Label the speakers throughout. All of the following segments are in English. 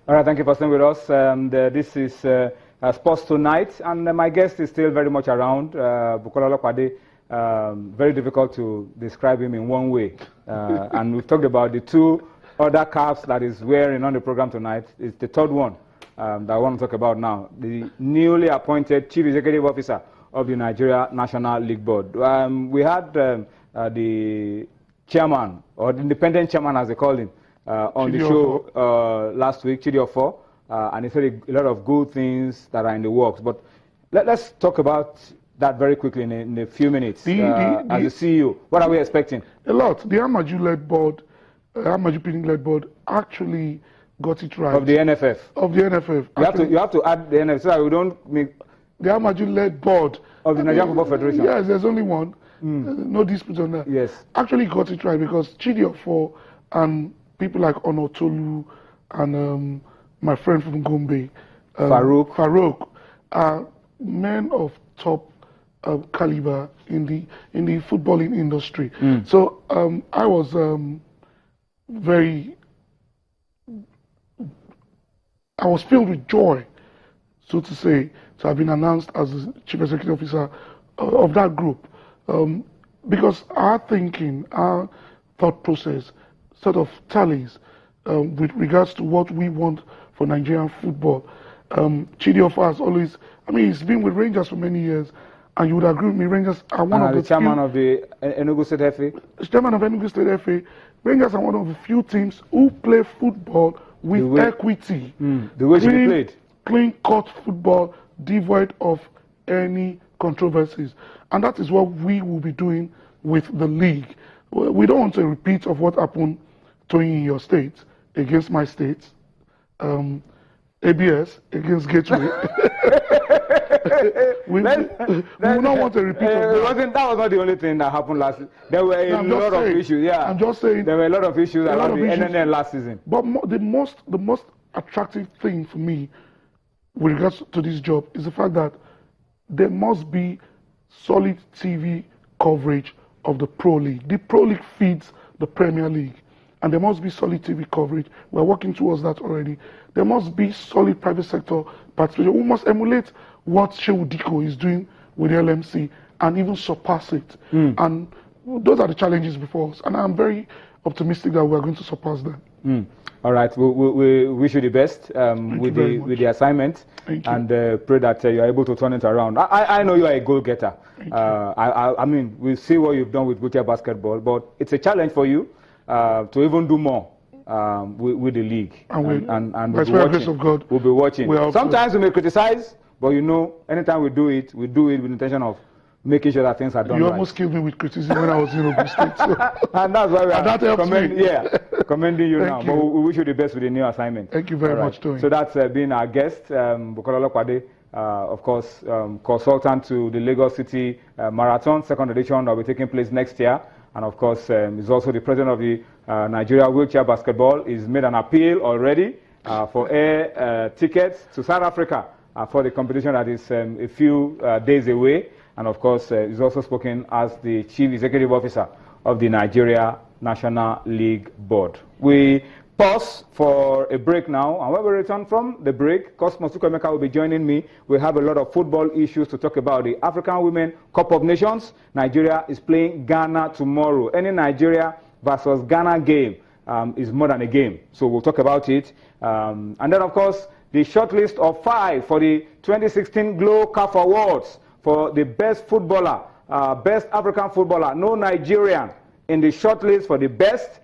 Speaker 1: All right, thank you for staying with us. This is Sports Tonight, and my guest is still very much around, Bukola Olokwade. Very difficult to describe him in one way. And we've talked about the two other caps that is wearing on the program tonight. It's the third one that I want to talk about now. The newly appointed Chief Executive Officer of the Nigeria National League Board. We had the chairman, or the independent chairman as they call him, on the show last week, Chidi Ofo, and he said a lot of good things that are in the works. But let's talk about that very quickly in a few minutes. As the CEO, what are we expecting?
Speaker 2: A lot. The Amaju-led board, Amaju-Pinnick-led board actually got it right.
Speaker 1: Of the NFF? Of the
Speaker 2: NFF.
Speaker 1: You have to add the NFF so that we don't make...
Speaker 2: The Amaju-led board.
Speaker 1: Of the Nigerian Football Federation?
Speaker 2: Yes, there's only one. No dispute on that.
Speaker 1: Yes.
Speaker 2: Actually got it right because Chidi Ofo and people like Onotolu and my friend from Gombe, Farouk, are men of top caliber in the footballing industry. So I was I was filled with joy, so to say, to have been announced as the Chief Executive Officer of that group, because our thinking, our thought process sort of tallies with regards to what we want for Nigerian football. Chidi Ofo has always, he's been with Rangers for many years, and you would agree with me, Rangers are one of the
Speaker 1: chairman of the Enugu State FA?
Speaker 2: Chairman of Enugu State FA. Rangers are one of the few teams who play football with equity.
Speaker 1: The way she played.
Speaker 2: Clean cut football, devoid of any controversies. And that is what we will be doing with the league. We don't want a repeat of what happened to in your state against my state. ABS against Gateway. we will not want a repeat of that.
Speaker 1: That was not the only thing that happened last season. There were a lot of issues. Yeah,
Speaker 2: I'm just saying.
Speaker 1: There were a lot of issues around the NNL last season.
Speaker 2: But the most attractive thing for me with regards to this job is the fact that there must be solid TV coverage of the Pro League. The Pro League feeds the Premier League. And there must be solid TV coverage. We're working towards that already. There must be solid private sector participation. We must emulate what Shehu Diko is doing with the LMC and even surpass it. And those are the challenges before us. And I'm very optimistic that we're going to surpass them.
Speaker 1: All right. We wish you the best with the assignment. And pray that you're able to turn it around. I know you are a goal-getter. We'll see what you've done with Gotia Basketball, but it's a challenge for you. To even do more with the league, and we'll be watching. Of God, we'll be watching. Sometimes we may criticize, but anytime we do it with the intention of making sure that things are done right.
Speaker 2: You almost killed me with criticism when I was in Ogun State. So.
Speaker 1: And that's why we are commending you now. But we wish you the best with the new assignment.
Speaker 2: Thank you very much, Tony.
Speaker 1: So that's been our guest, Bukola Olokwade, of course, consultant to the Lagos City Marathon, second edition that will be taking place next year. And of course, he's also the president of the Nigeria Wheelchair Basketball. He's made an appeal already for air tickets to South Africa for the competition that is a few days away. And of course, he's also spoken as the Chief Executive Officer of the Nigeria National League Board. We pause for a break now, and when we return from the break, Cosmos Chukwuemeka will be joining me. We have a lot of football issues to talk about. The African Women Cup of Nations, Nigeria is playing Ghana tomorrow. Any Nigeria versus Ghana game is more than a game, so we'll talk about it. And then, of course, the shortlist of 5 for the 2016 Glow CAF Awards for the best footballer, best African footballer. No Nigerian in the shortlist for the best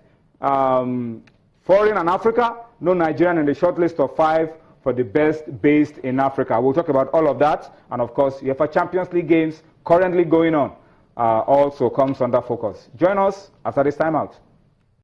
Speaker 1: foreign and Africa, no Nigerian in the shortlist of 5 for the best based in Africa. We'll talk about all of that. And of course, UEFA Champions League games currently going on also comes under focus. Join us after this time out.